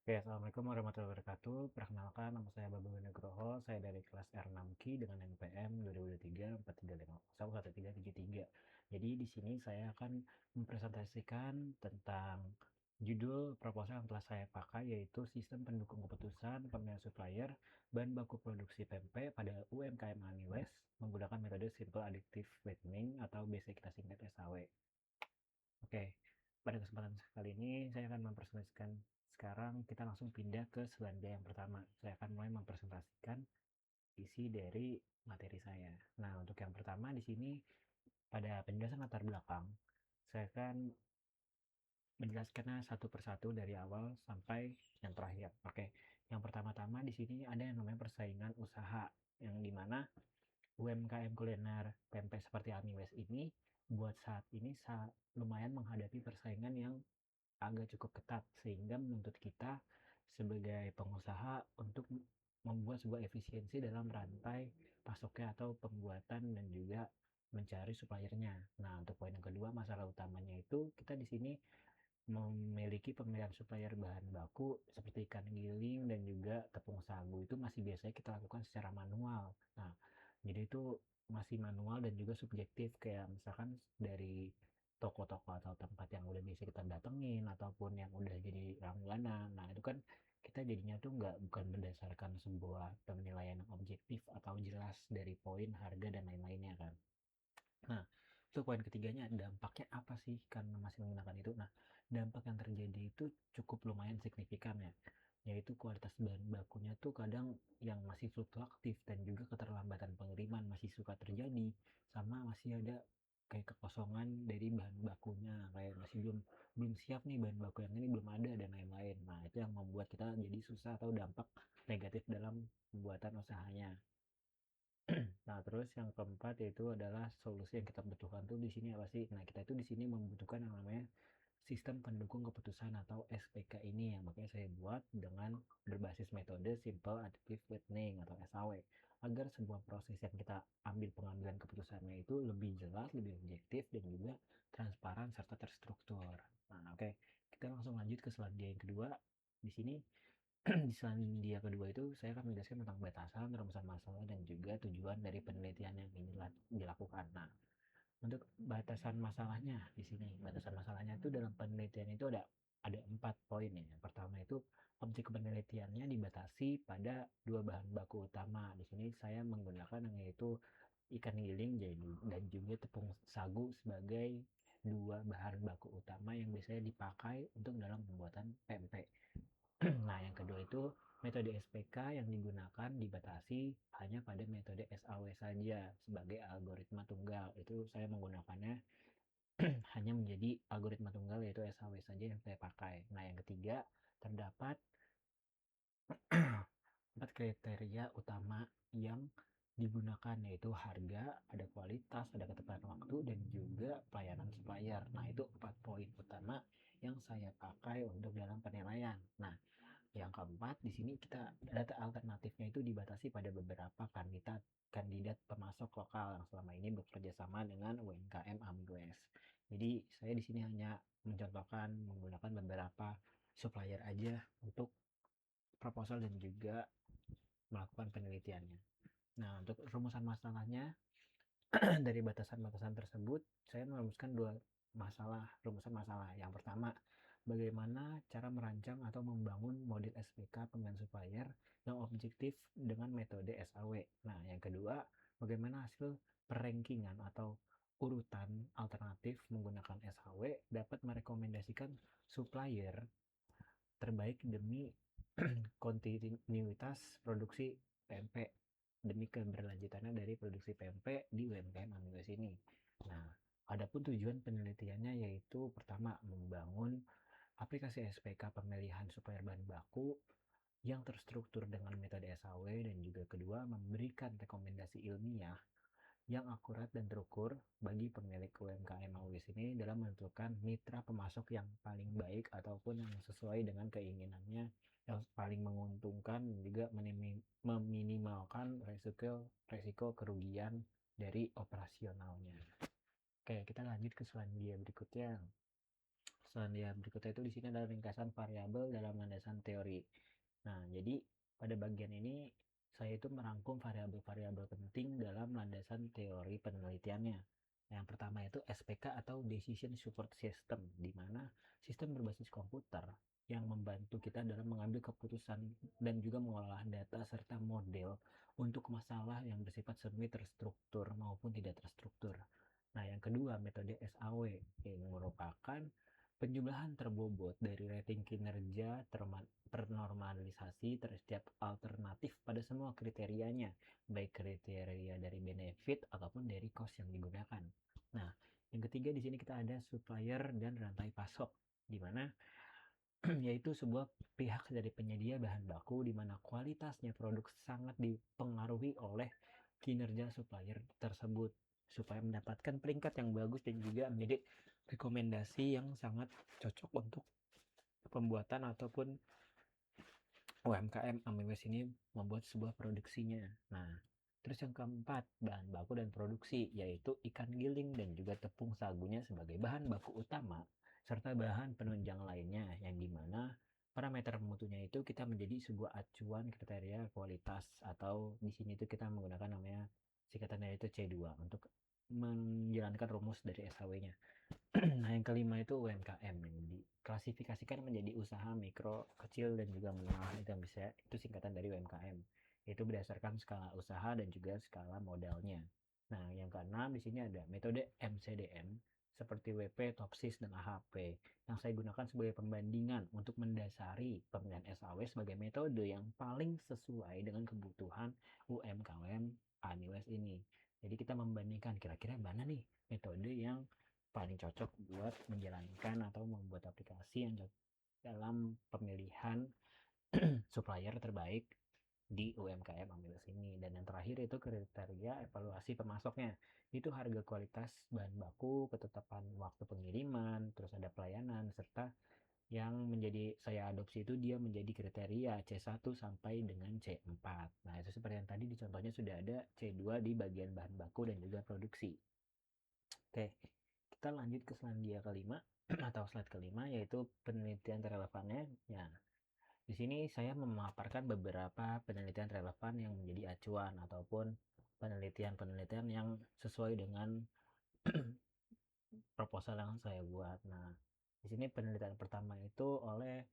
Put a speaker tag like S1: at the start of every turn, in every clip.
S1: Oke, Assalamualaikum warahmatullahi wabarakatuh. Perkenalkan, nama saya Babang Nugroho. Saya dari kelas R6Q dengan NPM 2023-435-1373. Jadi di sini saya akan mempresentasikan tentang judul proposal yang telah saya pakai, yaitu Sistem Pendukung Keputusan Pemilihan Supplier Bahan Baku Produksi Pempek pada UMKM Amiwes menggunakan metode Simple Additive Sweetening atau biasa kita singkat SAW. Oke, pada kesempatan kali ini saya akan mempresentasikan. Sekarang kita langsung pindah ke slide yang pertama. Saya akan mulai mempresentasikan isi dari materi saya. Nah, untuk yang pertama di sini pada penjelasan latar belakang, saya akan menjelaskannya satu persatu dari awal sampai yang terakhir. Oke, yang pertama-tama di sini ada yang namanya persaingan usaha, yang dimana UMKM kuliner pempek seperti Amiwes ini buat saat ini lumayan menghadapi persaingan yang agak cukup ketat sehingga menuntut kita sebagai pengusaha untuk membuat sebuah efisiensi dalam rantai pasoknya atau pembuatan dan juga mencari suppliernya. Nah, untuk poin yang kedua, masalah utamanya itu kita di sini memiliki pemilihan supplier bahan baku seperti ikan giling dan juga tepung sagu itu masih biasanya kita lakukan secara manual. Nah, jadi itu masih manual dan juga subjektif, kayak misalkan dari toko-toko atau tempat yang udah biasa kita datengin ataupun yang udah jadi langganan. Nah, itu kan kita jadinya tuh bukan berdasarkan sebuah penilaian yang objektif atau jelas dari poin, harga, dan lain-lainnya kan. Nah, itu poin ketiganya, dampaknya apa sih karena masih menggunakan itu? Nah, dampak yang terjadi itu cukup lumayan signifikan ya, yaitu kualitas bahan bakunya tuh kadang yang masih fluktuatif dan juga keterlambatan pengiriman masih suka terjadi, sama masih ada kayak kekosongan dari bahan bakunya, kayak masih belum belum siap nih, bahan baku yang ini belum ada dan lain-lain. Nah, itu yang membuat kita jadi susah atau dampak negatif dalam pembuatan usahanya. Nah, terus yang keempat yaitu adalah solusi yang kita butuhkan tuh di sini apa sih? Nah, kita itu di sini membutuhkan yang namanya sistem pendukung keputusan atau SPK ini, yang makanya saya buat dengan berbasis metode Simple Additive Sweetening atau SAW, agar sebuah proses yang kita ambil pengambilan keputusannya itu lebih jelas, lebih objektif, dan juga transparan serta terstruktur. Nah, oke, kita langsung lanjut ke slide yang kedua. Di sini di selandia kedua itu saya akan menjelaskan tentang batasan, rumusan masalah, dan juga tujuan dari penelitian yang ingin dilakukan. Nah, untuk batasan masalahnya di sini, batasan masalahnya itu dalam penelitian itu ada 4 poin ya. Yang pertama itu objek penelitiannya dibatasi pada dua bahan baku utama. Di sini saya menggunakan yang yaitu ikan giling dan juga tepung sagu sebagai dua bahan baku utama yang biasanya dipakai untuk dalam pembuatan pempek. Nah, yang kedua itu metode SPK yang digunakan dibatasi hanya pada metode SAW saja sebagai algoritma tunggal. Itu saya menggunakannya hanya menjadi algoritma tunggal, yaitu SAW saja yang saya pakai. Nah, yang ketiga terdapat 4 kriteria utama yang digunakan, yaitu harga, ada kualitas, ada ketepatan waktu, dan juga pelayanan supplier. Nah, itu 4 poin utama yang saya pakai untuk dalam penilaian. Nah, yang keempat, di sini kita data alternatifnya itu dibatasi pada beberapa kandidat kandidat pemasok lokal yang selama ini bekerja sama dengan UMKM Amigos. Jadi saya di sini hanya mencontohkan menggunakan beberapa supplier aja untuk proposal dan juga melakukan penelitiannya. Nah, untuk rumusan masalahnya, dari batasan-batasan tersebut, saya merumuskan rumusan masalah. Yang pertama, bagaimana cara merancang atau membangun model SPK pemilihan supplier yang objektif dengan metode SAW. Nah, yang kedua, bagaimana hasil perankingan atau urutan alternatif menggunakan SHW dapat merekomendasikan supplier terbaik demi kontinuitas produksi pempek, demi keberlanjutannya dari produksi pempek di UMKM Amigos ini. Nah, adapun tujuan penelitiannya yaitu pertama membangun aplikasi SPK pemilihan supplier bahan baku yang terstruktur dengan metode SAW, dan juga kedua memberikan rekomendasi ilmiah yang akurat dan terukur bagi pemilik UMKM Awis ini dalam menentukan mitra pemasok yang paling baik ataupun yang sesuai dengan keinginannya, yang paling menguntungkan, juga meminimalkan resiko kerugian dari operasionalnya. Oke, kita lanjut ke selandia berikutnya. Selanjutnya berikutnya itu di sini adalah ringkasan variabel dalam landasan teori. Nah, jadi pada bagian ini saya itu merangkum variabel-variabel penting dalam landasan teori penelitiannya. Yang pertama itu SPK atau Decision Support System, di mana sistem berbasis komputer yang membantu kita dalam mengambil keputusan dan juga mengolah data serta model untuk masalah yang bersifat semi terstruktur maupun tidak terstruktur. Nah, yang kedua metode SAW yang merupakan penjumlahan terbobot dari rating kinerja ternormalisasi setiap alternatif pada semua kriterianya, baik kriteria dari benefit ataupun dari cost yang digunakan. Nah, yang ketiga di sini kita ada supplier dan rantai pasok, di mana yaitu sebuah pihak dari penyedia bahan baku di mana kualitasnya produk sangat dipengaruhi oleh kinerja supplier tersebut supaya mendapatkan peringkat yang bagus dan juga menjadi rekomendasi yang sangat cocok untuk pembuatan ataupun UMKM Amibes ini membuat sebuah produksinya. Nah, terus yang keempat, bahan baku dan produksi, yaitu ikan giling dan juga tepung sagunya sebagai bahan baku utama, serta bahan penunjang lainnya, yang dimana parameter mutunya itu kita menjadi sebuah acuan kriteria kualitas, atau di sini itu kita menggunakan namanya singkatannya itu C2 untuk menjalankan rumus dari SHW-nya. Nah, yang kelima itu UMKM yang diklasifikasikan menjadi usaha mikro, kecil, dan juga menengah. Itu bisa itu singkatan dari UMKM. Itu berdasarkan skala usaha dan juga skala modalnya. Nah, yang keenam di sini ada metode MCDM seperti WP, Topsis, dan AHP yang saya gunakan sebagai pembandingan untuk mendasari pemilihan SAW sebagai metode yang paling sesuai dengan kebutuhan UMKM Aniwes ini. Jadi kita membandingkan kira-kira mana nih metode yang paling cocok buat menjalankan atau membuat aplikasi yang dalam pemilihan supplier terbaik di UMKM Ambilus ini. Dan yang terakhir itu kriteria evaluasi pemasoknya. Itu harga kualitas bahan baku, ketetapan waktu pengiriman, terus ada pelayanan, serta yang menjadi saya adopsi itu dia menjadi kriteria C1 sampai dengan C4. Nah, itu seperti yang tadi di contohnya sudah ada C2 di bagian bahan baku dan juga produksi. Oke, kita lanjut ke selandia kelima atau slide kelima yaitu penelitian relevannya. Ya, di sini saya memaparkan beberapa penelitian relevan yang menjadi acuan ataupun penelitian-penelitian yang sesuai dengan proposal yang saya buat. Nah, di sini penelitian pertama itu oleh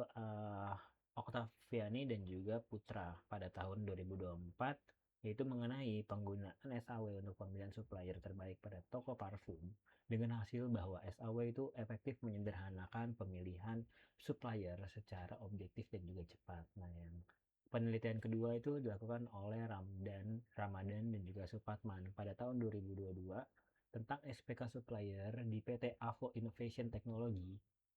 S1: uh, Oktaviani dan juga Putra pada tahun 2024 yaitu mengenai penggunaan SAW untuk pemilihan supplier terbaik pada toko parfum dengan hasil bahwa SAW itu efektif menyederhanakan pemilihan supplier secara objektif dan juga cepat. Nah, yang penelitian kedua itu dilakukan oleh Ramadan dan juga Supatman pada tahun 2022 tentang SPK supplier di PT Avo Innovation Technology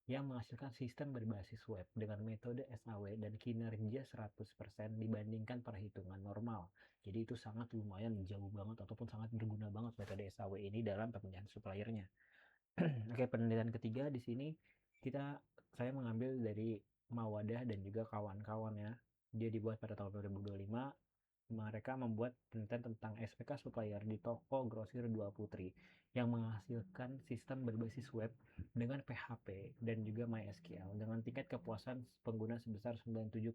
S1: yang menghasilkan sistem berbasis web dengan metode SAW dan kinerja 100% dibandingkan perhitungan normal. Jadi itu sangat lumayan jauh banget ataupun sangat berguna banget metode SAW ini dalam pemilihan suppliernya. Oke, penelitian ketiga di sini saya mengambil dari Mawadah dan juga kawan-kawan ya. Dia dibuat pada tahun 2025. Mereka membuat penelitian tentang SPK supplier di toko grosir Dua Putri yang menghasilkan sistem berbasis web dengan PHP dan juga MySQL dengan tingkat kepuasan pengguna sebesar 97,5%.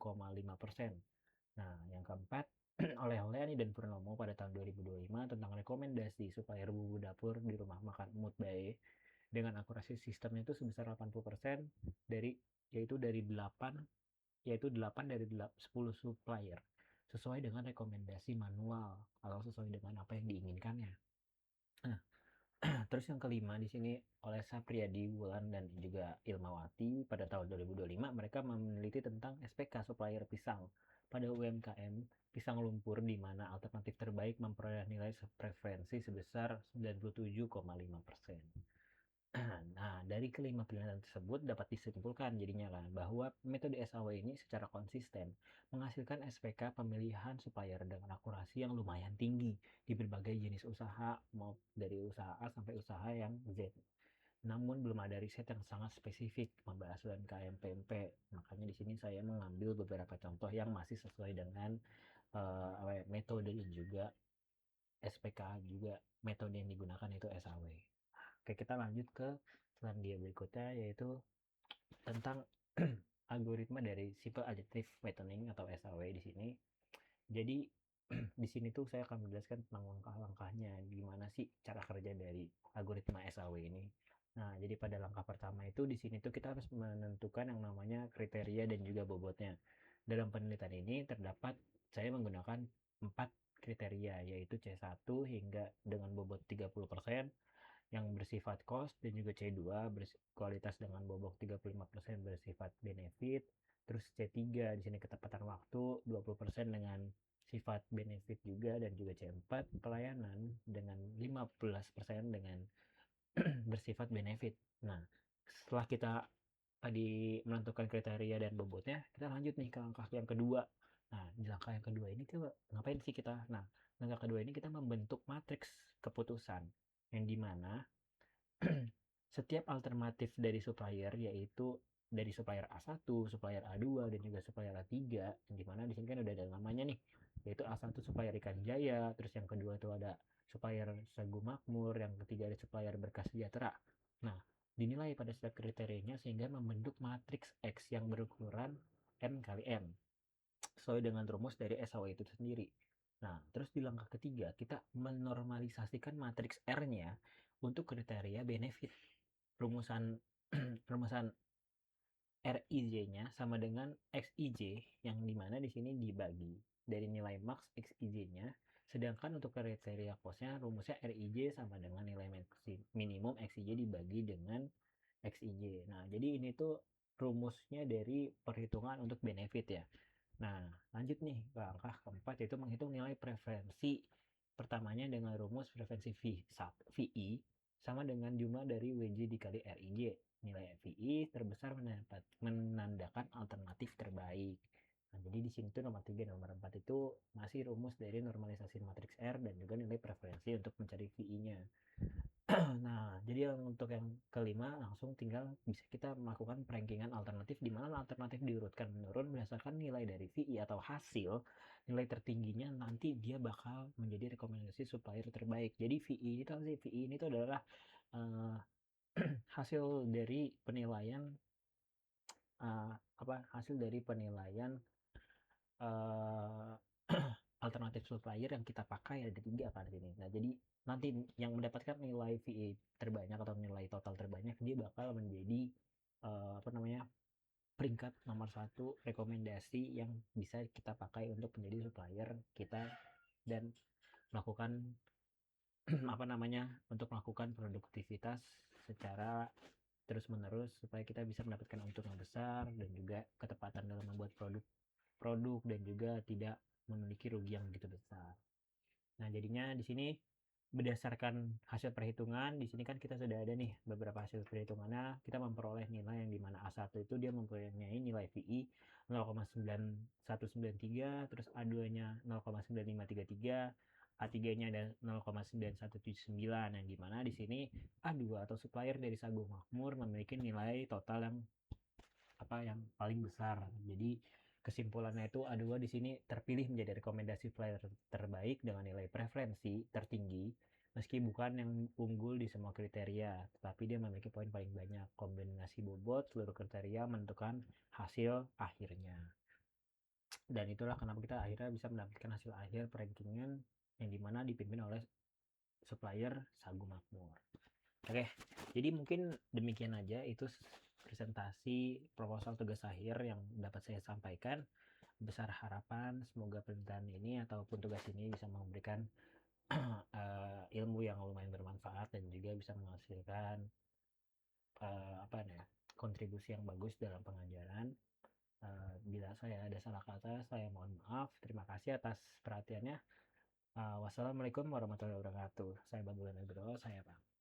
S1: Nah, yang keempat, oleh Leani dan Purnomo pada tahun 2025 tentang rekomendasi supplier bumbu dapur di rumah makan Mutbae dengan akurasi sistemnya itu sebesar 80% dari dari 8 dari 10 supplier sesuai dengan rekomendasi manual atau sesuai dengan apa yang diinginkannya. Nah, terus yang kelima di sini oleh Sapriyadi Wulan dan juga Ilmawati pada tahun 2025 mereka meneliti tentang SPK supplier pisang pada UMKM pisang lumpur di mana alternatif terbaik memperoleh nilai preferensi sebesar 97,5%. Nah, dari kelima penelitian tersebut dapat disimpulkan jadinya kan bahwa metode SAW ini secara konsisten menghasilkan SPK pemilihan supplier dengan akurasi yang lumayan tinggi di berbagai jenis usaha, mau dari usaha A sampai usaha yang Z. Namun belum ada riset yang sangat spesifik membahas UMKM PMP. Makanya di sini saya mengambil beberapa contoh yang masih sesuai dengan metode dan juga SPK juga metode yang digunakan itu SAW. Oke, kita lanjut ke selandia berikutnya yaitu tentang algoritma dari Simple Additive Patterning atau SAW di sini. Jadi di sini tuh saya akan menjelaskan tentang langkah-langkahnya, gimana sih cara kerja dari algoritma SAW ini. Nah, jadi pada langkah pertama itu di sini tuh kita harus menentukan yang namanya kriteria dan juga bobotnya. Dalam penelitian ini terdapat saya menggunakan 4 kriteria yaitu C1 hingga dengan bobot 30% yang bersifat cost dan juga C2 kualitas dengan bobot 35% bersifat benefit. Terus C3 di sini ketepatan waktu 20% dengan sifat benefit juga dan juga C4 pelayanan dengan 15% dengan bersifat benefit. Nah, setelah kita tadi menentukan kriteria dan bobotnya, kita lanjut nih ke langkah yang kedua. Nah, di langkah yang kedua ini tuh ngapain sih kita? Nah, langkah kedua ini kita membentuk matriks keputusan yang dimana setiap alternatif dari supplier yaitu dari supplier A1, supplier A2 dan juga supplier A3 yang dimana di sini kan udah ada namanya nih yaitu A1 supplier Ikan Jaya, terus yang kedua itu ada supplier Sagu Makmur, yang ketiga ada supplier Berkah Sejahtera. Nah, dinilai pada setiap kriterianya sehingga membentuk matriks X yang berukuran M kali M sesuai dengan rumus dari SAW itu sendiri. Nah, terus di langkah ketiga, kita menormalisasikan matriks R-nya untuk kriteria benefit. Rumusan rumusan RIJ-nya sama dengan XIJ yang dimana di sini dibagi dari nilai max XIJ-nya, sedangkan untuk kriteria cost-nya rumusnya RIJ sama dengan nilai minimum XIJ dibagi dengan XIJ. Nah, jadi ini tuh rumusnya dari perhitungan untuk benefit ya. Nah, lanjut nih ke langkah keempat yaitu menghitung nilai preferensi. Pertamanya dengan rumus preferensi VI sama dengan jumlah dari WJ dikali RIJ. Nilai VI terbesar menandakan alternatif terbaik. Nah, jadi di sini tuh nomor 3 nomor 4 itu masih rumus dari normalisasi matriks R dan juga nilai preferensi untuk mencari VI-nya. Nah, jadi yang untuk yang kelima langsung tinggal bisa kita melakukan rankingan alternatif di mana alternatif diurutkan menurun berdasarkan nilai dari VI atau hasil nilai tertingginya nanti dia bakal menjadi rekomendasi supplier terbaik. Jadi VI itu sih VI ini tuh adalah uh, hasil dari penilaian uh, hasil dari penilaian uh, alternatif supplier yang kita pakai ada tiga kan di sini. Nah, jadi nanti yang mendapatkan nilai VA terbanyak atau nilai total terbanyak dia bakal menjadi apa namanya peringkat nomor satu rekomendasi yang bisa kita pakai untuk menjadi supplier kita dan melakukan apa namanya untuk melakukan produktivitas secara terus menerus supaya kita bisa mendapatkan untung yang besar dan juga ketepatan dalam membuat produk dan juga tidak memiliki rugi yang begitu besar. Nah, jadinya di sini berdasarkan hasil perhitungan, di sini kan kita sudah ada nih beberapa hasil perhitungannya, kita memperoleh nilai yang dimana A1 itu dia mempunyai nilai VI 0,9193, terus A2-nya 0,9533, A3-nya ada 0,9179 yang dimana di sini A2 atau supplier dari Sagu Makmur memiliki nilai total yang yang paling besar. Jadi kesimpulannya itu A2 di sini terpilih menjadi rekomendasi player terbaik dengan nilai preferensi tertinggi meski bukan yang unggul di semua kriteria, tetapi dia memiliki poin paling banyak. Kombinasi bobot seluruh kriteria menentukan hasil akhirnya. Dan itulah kenapa kita akhirnya bisa mendapatkan hasil akhir perankingan yang dimana dipimpin oleh supplier Sagu Makmur. Oke, jadi mungkin demikian aja itu presentasi proposal tugas akhir yang dapat saya sampaikan. Besar harapan semoga penelitian ini ataupun tugas ini bisa memberikan ilmu yang lumayan bermanfaat dan juga bisa menghasilkan kontribusi yang bagus dalam pengajaran. Bila saya ada salah kata, saya mohon maaf. Terima kasih atas perhatiannya. Wassalamualaikum warahmatullahi wabarakatuh. Saya Babulan Agro, saya Pak.